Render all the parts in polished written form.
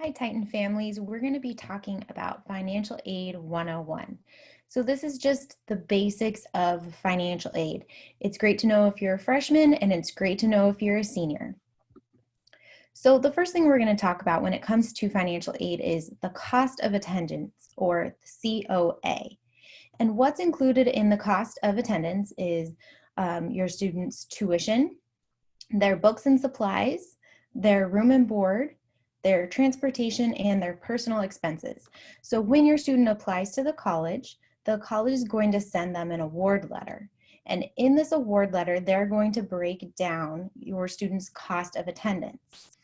Hi, Titan families. We're going to be talking about Financial Aid 101. So this is just the basics of financial aid. It's great to know if you're a freshman, and it's great to know if you're a senior. So the first thing we're going to talk about when it comes to financial aid is the cost of attendance, or the COA. And what's included in the cost of attendance is your student's tuition, their books and supplies, their room and board, their transportation, and their personal expenses. So when your student applies to the college is going to send them an award letter. And in this award letter, they're going to break down your student's cost of attendance.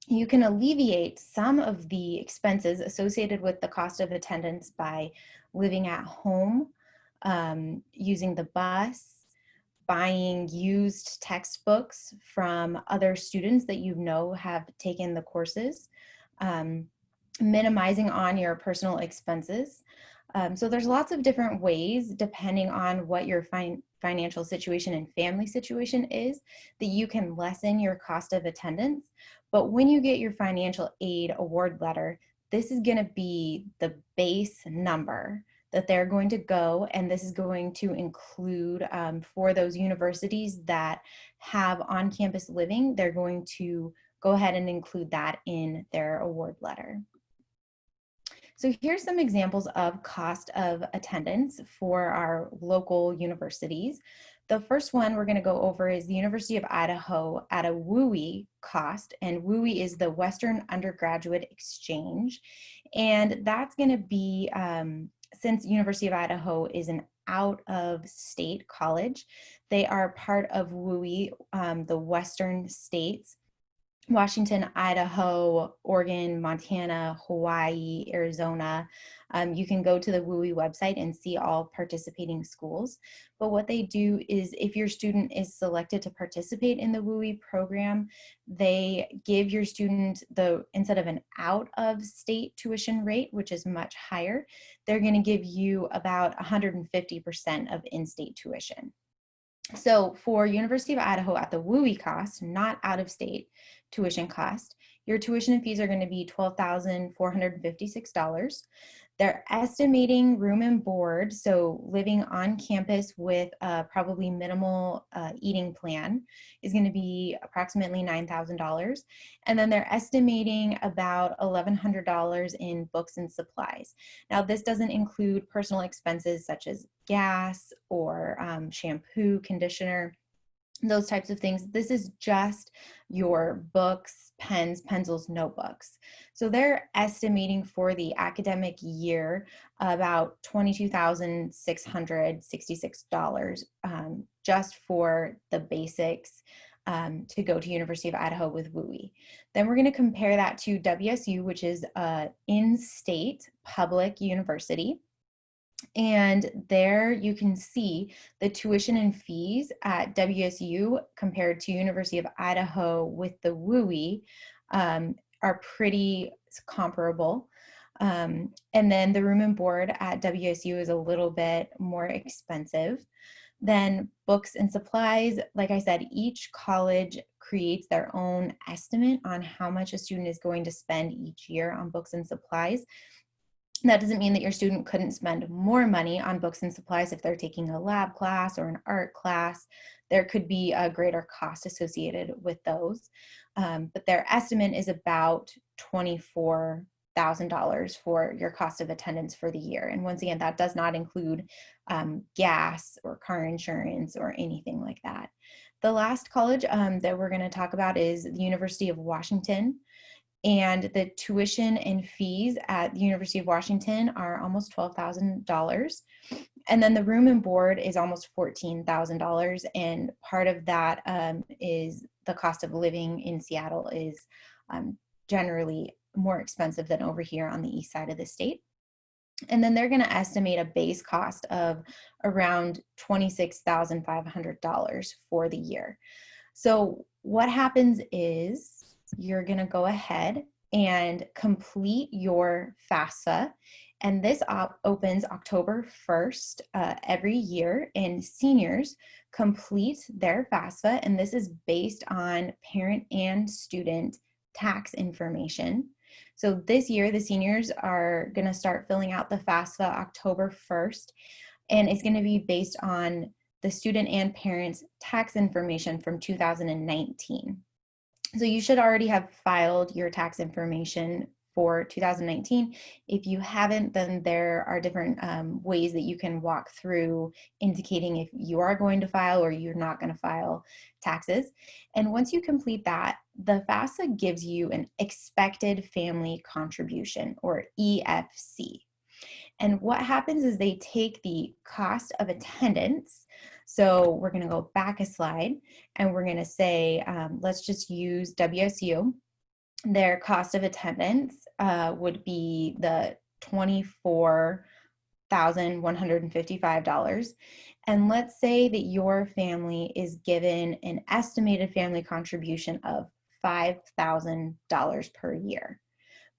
You can alleviate some of the expenses associated with the cost of attendance by living at home, using the bus, buying used textbooks from other students that you know have taken the courses, minimizing on your personal expenses. So there's lots of different ways, depending on what your financial situation and family situation is, that you can lessen your cost of attendance. But when you get your financial aid award letter, this is going to be the base number that they're going to go, and this is going to include for those universities that have on-campus living, they're going to go ahead and include that in their award letter. So here's some examples of cost of attendance for our local universities. The first one we're going to go over is the University of Idaho at a WUI cost, and WUI is the Western Undergraduate Exchange, and that's going to be, since University of Idaho is an out-of-state college, they are part of WUI, the Western states. Washington, Idaho, Oregon, Montana, Hawaii, Arizona. You can go to the WUI website and see all participating schools. But what they do is, if your student is selected to participate in the WUI program, they give your student instead of an out-of-state tuition rate, which is much higher, they're going to give you about 150% of in-state tuition. So for University of Idaho at the WUI cost, not out-of-state tuition cost, your tuition and fees are going to be $12,456. They're estimating room and board, so living on campus with a probably minimal eating plan, is going to be approximately $9,000. And then they're estimating about $1,100 in books and supplies. Now, this doesn't include personal expenses such as gas or shampoo, conditioner, those types of things. This is just your books, pens, pencils, notebooks. So they're estimating for the academic year about $22,666 just for the basics to go to University of Idaho with WUI. Then we're going to compare that to WSU, which is an in-state public university. And there you can see the tuition and fees at WSU compared to University of Idaho with the WUI are pretty comparable. And then the room and board at WSU is a little bit more expensive. Then books and supplies, like I said, each college creates their own estimate on how much a student is going to spend each year on books and supplies. That doesn't mean that your student couldn't spend more money on books and supplies if they're taking a lab class or an art class. There could be a greater cost associated with those. But their estimate is about $24,000 for your cost of attendance for the year. And once again, that does not include gas or car insurance or anything like that. The last college that we're going to talk about is the University of Washington. And the tuition and fees at the University of Washington are almost $12,000. And then the room and board is almost $14,000. And part of that is the cost of living in Seattle is generally more expensive than over here on the east side of the state. And then they're going to estimate a base cost of around $26,500 for the year. So what happens is, you're going to go ahead and complete your FAFSA, and this opens October 1st every year, and seniors complete their FAFSA, and this is based on parent and student tax information. So this year, the seniors are going to start filling out the FAFSA October 1st, and it's going to be based on the student and parents' tax information from 2019. So you should already have filed your tax information for 2019. If you haven't, then there are different ways that you can walk through indicating if you are going to file or you're not going to file taxes. And once you complete that, the FAFSA gives you an expected family contribution, or EFC. And what happens is they take the cost of attendance. So we're going to go back a slide and we're going to say, let's just use WSU. Their cost of attendance would be the $24,155. And let's say that your family is given an estimated family contribution of $5,000 per year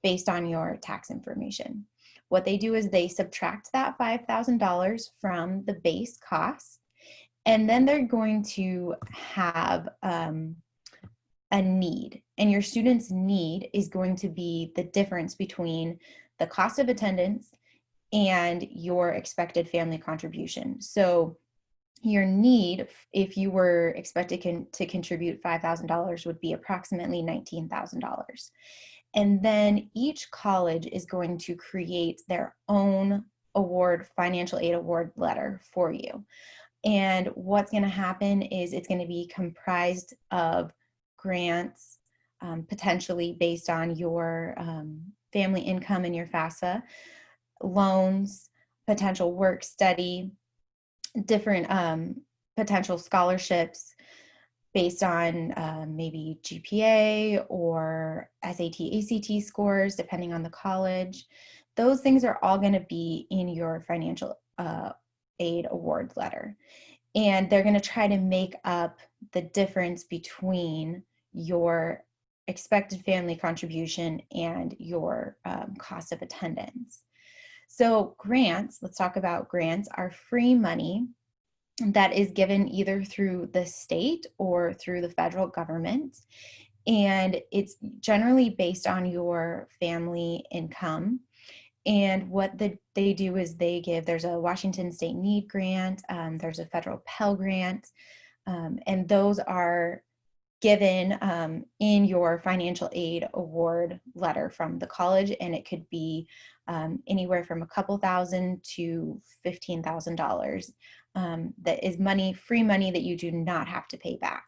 based on your tax information. What they do is they subtract that $5,000 from the base cost, and then they're going to have a need, and your student's need is going to be the difference between the cost of attendance and your expected family contribution. So your need, if you were expected to contribute $5,000, would be approximately $19,000. And then each college is going to create their own award, financial aid award letter for you. And what's going to happen is it's going to be comprised of grants, potentially based on your family income and your FAFSA, loans, potential work study, different potential scholarships based on maybe GPA or SAT, ACT scores, depending on the college. Those things are all going to be in your financial aid award letter. And they're going to try to make up the difference between your expected family contribution and your cost of attendance. So grants, let's talk about grants, are free money that is given either through the state or through the federal government. And it's generally based on your family income. And what they do is there's a Washington State Need Grant, there's a federal Pell Grant, and those are given in your financial aid award letter from the college, and it could be anywhere from a couple thousand to $15,000. That is money, free money that you do not have to pay back.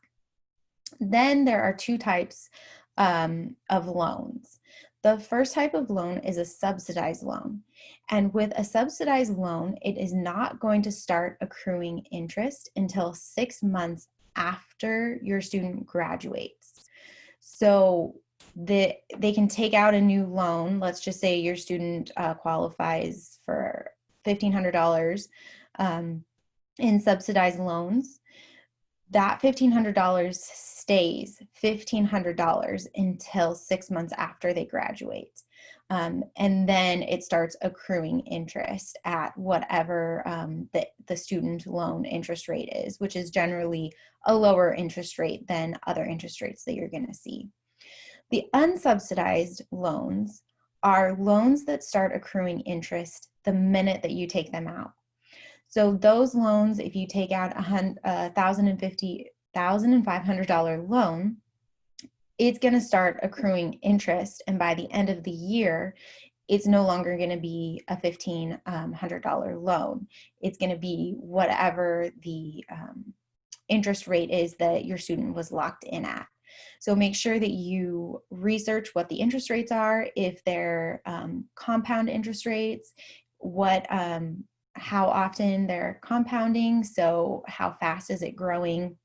Then there are two types of loans. The first type of loan is a subsidized loan. And with a subsidized loan, it is not going to start accruing interest until 6 months after your student graduates. So they can take out a new loan. Let's just say your student qualifies for $1,500 in subsidized loans. That $1,500 stays $1,500 until 6 months after they graduate. And then it starts accruing interest at whatever the student loan interest rate is, which is generally a lower interest rate than other interest rates that you're going to see. The unsubsidized loans are loans that start accruing interest the minute that you take them out. So those loans, if you take out $1,500 loan, it's going to start accruing interest, and by the end of the year, it's no longer going to be a $1,500 loan. It's going to be whatever the interest rate is that your student was locked in at. So make sure that you research what the interest rates are, if they're compound interest rates, how often they're compounding, so how fast is it growing.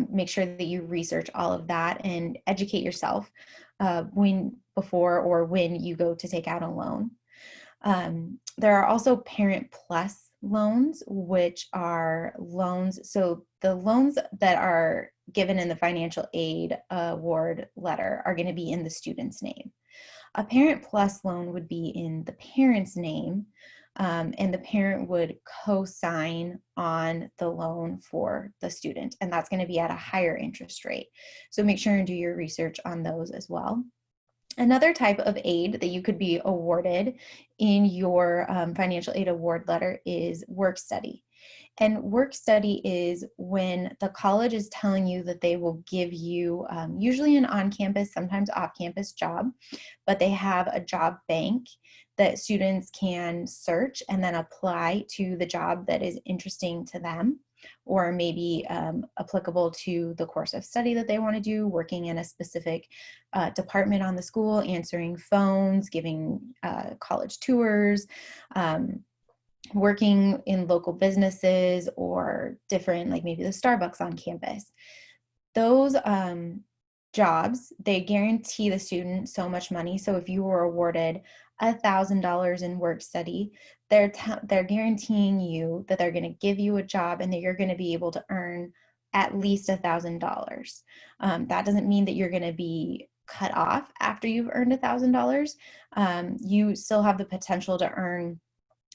Make sure that you research all of that and educate yourself before or when you go to take out a loan. There are also Parent Plus loans, which are loans. So the loans that are given in the financial aid award letter are going to be in the student's name. A Parent Plus loan would be in the parent's name, and the parent would co-sign on the loan for the student, and that's going to be at a higher interest rate. So make sure and do your research on those as well. Another type of aid that you could be awarded in your financial aid award letter is work study. And work study is when the college is telling you that they will give you usually an on-campus, sometimes off-campus job, but they have a job bank that students can search and then apply to the job that is interesting to them, or maybe applicable to the course of study that they want to do, working in a specific department on the school, answering phones, giving college tours, working in local businesses, or different, like maybe the Starbucks on campus. Those jobs, they guarantee the student so much money. So if you were awarded $1,000 in work study, they're guaranteeing you that they're going to give you a job and that you're going to be able to earn at least $1,000. That doesn't mean that you're going to be cut off after you've earned $1,000. You still have the potential to earn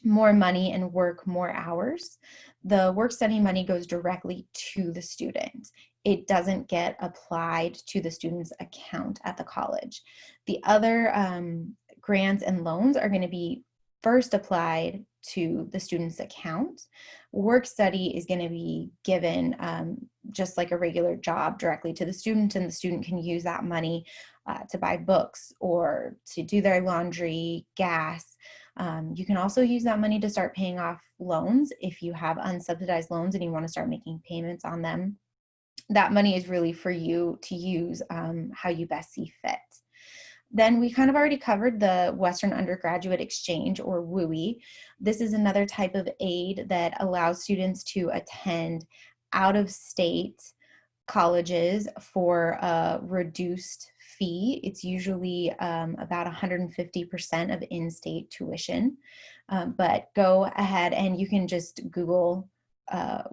more money and work more hours. The work study money goes directly to the student. It doesn't get applied to the student's account at the college. The other grants and loans are going to be first applied to the student's account. Work study is going to be given just like a regular job directly to the student, and the student can use that money to buy books or to do their laundry, gas. You can also use that money to start paying off loans if you have unsubsidized loans and you want to start making payments on them. That money is really for you to use how you best see fit. Then we kind of already covered the Western Undergraduate Exchange, or WUI. This is another type of aid that allows students to attend out-of-state colleges for a reduced fee. It's usually about 150% of in-state tuition. But go ahead and you can just Google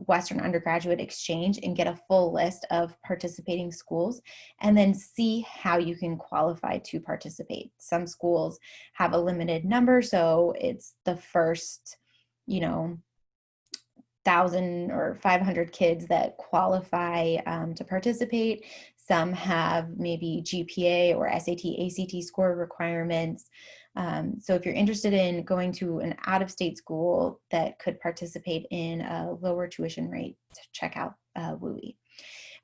Western Undergraduate Exchange and get a full list of participating schools, and then see how you can qualify to participate. Some schools have a limited number, so it's the first, 1,000 or 500 kids that qualify to participate. Some have maybe GPA or SAT, ACT score requirements. So if you're interested in going to an out-of-state school that could participate in a lower tuition rate, check out WUI.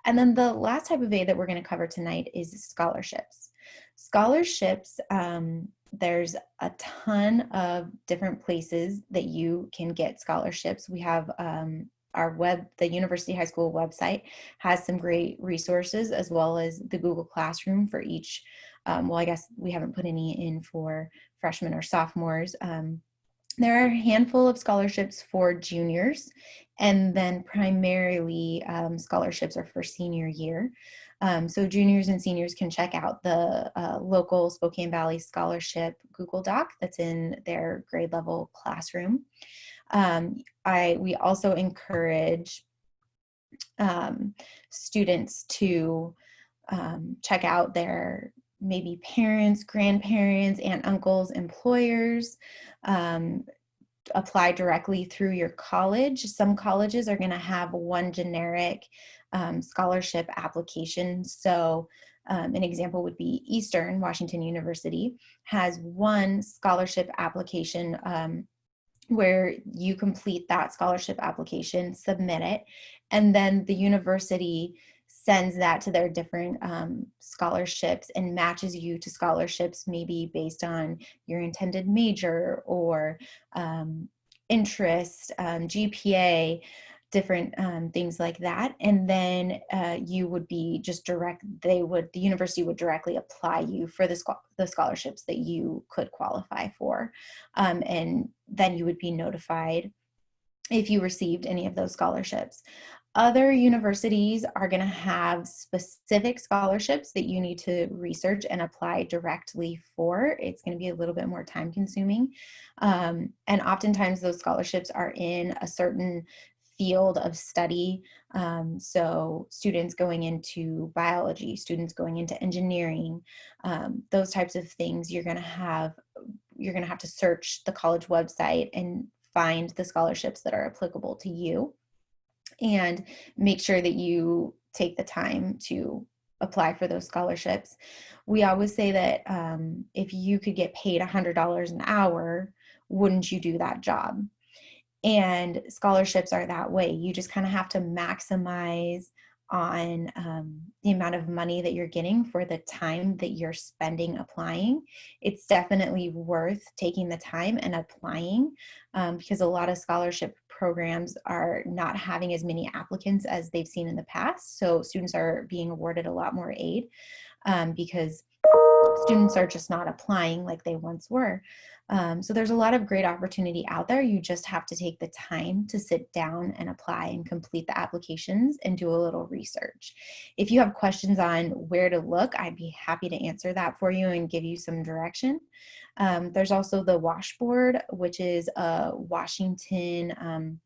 And then the last type of aid that we're going to cover tonight is scholarships. Scholarships, there's a ton of different places that you can get scholarships. We have the University High School website has some great resources, as well as the Google Classroom for each. Well, I guess we haven't put any in for freshmen or sophomores. There are a handful of scholarships for juniors, and then primarily scholarships are for senior year. So juniors and seniors can check out the local Spokane Valley Scholarship Google Doc that's in their grade level classroom. We also encourage students to check out their maybe parents, grandparents, aunt, uncles, employers. Apply directly through your college. Some colleges are going to have one generic scholarship application. So an example would be Eastern Washington University has one scholarship application where you complete that scholarship application, submit it, and then the university sends that to their different scholarships and matches you to scholarships maybe based on your intended major or interest, GPA, different things like that. And then you would be just the university would directly apply you for the scholarships that you could qualify for. And then you would be notified if you received any of those scholarships. Other universities are going to have specific scholarships that you need to research and apply directly for. It's going to be a little bit more time consuming. And oftentimes those scholarships are in a certain field of study. So students going into biology, students going into engineering, those types of things, you're going to have to search the college website and find the scholarships that are applicable to you, and make sure that you take the time to apply for those scholarships. We always say that if you could get paid $100 an hour, wouldn't you do that job? And scholarships are that way. You just kind of have to maximize on the amount of money that you're getting for the time that you're spending applying. It's definitely worth taking the time and applying because a lot of scholarship programs are not having as many applicants as they've seen in the past. So students are being awarded a lot more aid because students are just not applying like they once were. So there's a lot of great opportunity out there. You just have to take the time to sit down and apply and complete the applications and do a little research. If you have questions on where to look, I'd be happy to answer that for you and give you some direction. There's also the Washboard, which is a Washington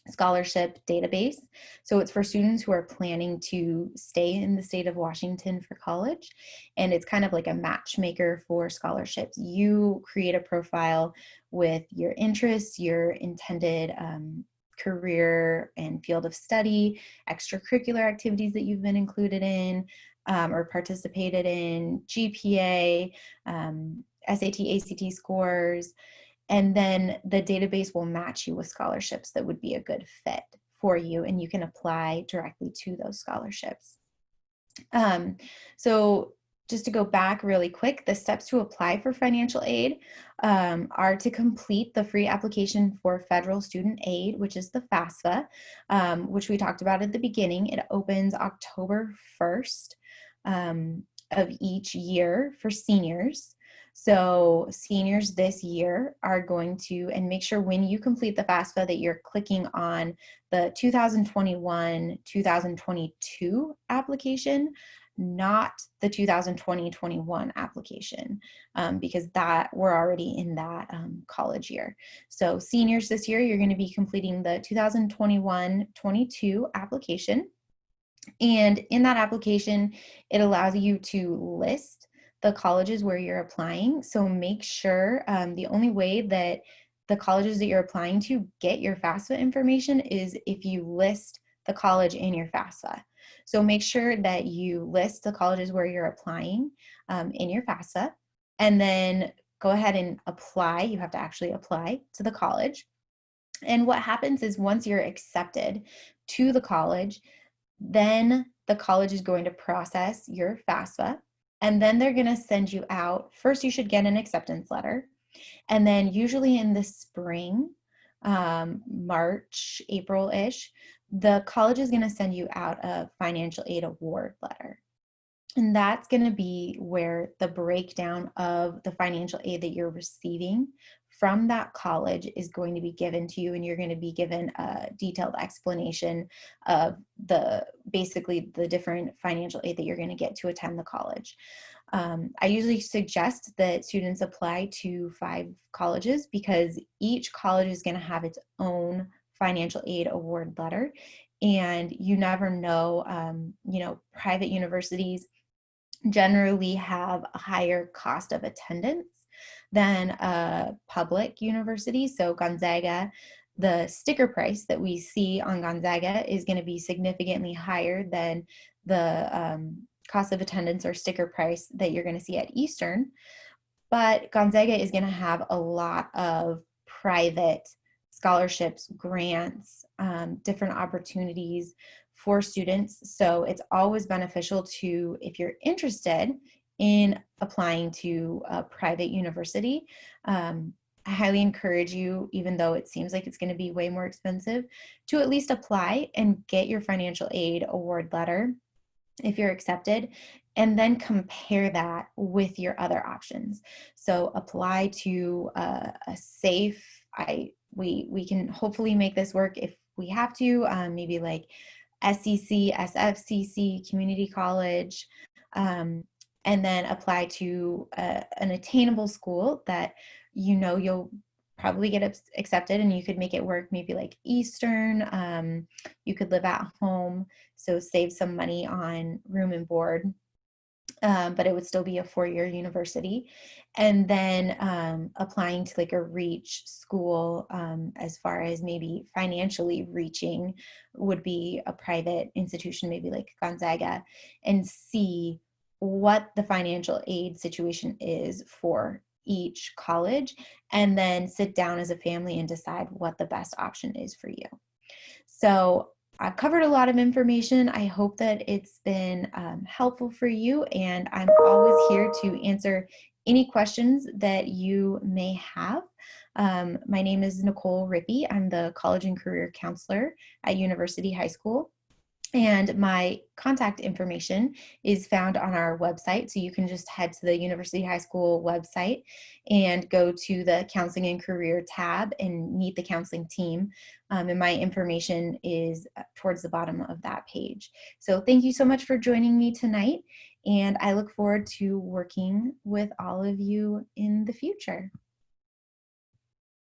scholarship database. So it's for students who are planning to stay in the state of Washington for college. And it's kind of like a matchmaker for scholarships. You create a profile with your interests, your intended career and field of study, extracurricular activities that you've been included in or participated in, GPA, SAT, ACT scores, and then the database will match you with scholarships that would be a good fit for you, and you can apply directly to those scholarships. So just to go back really quick, the steps to apply for financial aid are to complete the free application for federal student aid, which is the FAFSA, which we talked about at the beginning. It opens October 1st of each year for seniors. So seniors this year are going to, and make sure when you complete the FAFSA that you're clicking on the 2021-2022 application, not the 2020-21 application, because that we're already in that college year. So seniors this year, you're going to be completing the 2021-22 application. And in that application, it allows you to list the colleges where you're applying. So make sure the only way that the colleges that you're applying to get your FAFSA information is if you list the college in your FAFSA. So make sure that you list the colleges where you're applying in your FAFSA, and then go ahead and apply. You have to actually apply to the college. And what happens is once you're accepted to the college, then the college is going to process your FAFSA, and then they're going to send you out. First, you should get an acceptance letter. And then usually in the spring, March, April-ish, the college is going to send you out a financial aid award letter. And that's going to be where the breakdown of the financial aid that you're receiving from that college is going to be given to you, and you're going to be given a detailed explanation of basically the different financial aid that you're going to get to attend the college. I usually suggest that students apply to 5 colleges because each college is going to have its own financial aid award letter, and you never know, private universities generally have a higher cost of attendance than a public university. So Gonzaga, the sticker price that we see on Gonzaga is going to be significantly higher than the cost of attendance or sticker price that you're going to see at Eastern. But Gonzaga is going to have a lot of private scholarships, grants, different opportunities for students. So it's always beneficial to, if you're interested in applying to a private university, I highly encourage you, even though it seems like it's going to be way more expensive, to at least apply and get your financial aid award letter if you're accepted, and then compare that with your other options. So apply to a safe, we can hopefully make this work if we have to, maybe like SCC, SFCC, community college, and then apply to an attainable school that you'll probably get accepted, and you could make it work, maybe like Eastern. You could live at home, so save some money on room and board. but it would still be a 4-year university. And then applying to like a reach school, as far as maybe financially reaching, would be a private institution, maybe like Gonzaga, and see what the financial aid situation is for each college, and then sit down as a family and decide what the best option is for you. So I've covered a lot of information. I hope that it's been helpful for you, and I'm always here to answer any questions that you may have. My name is Nicole Rippey. I'm the College and Career Counselor at University High School. And my contact information is found on our website. So you can just head to the University High School website and go to the Counseling and Career tab and meet the counseling team. And my information is towards the bottom of that page. So thank you so much for joining me tonight. And I look forward to working with all of you in the future.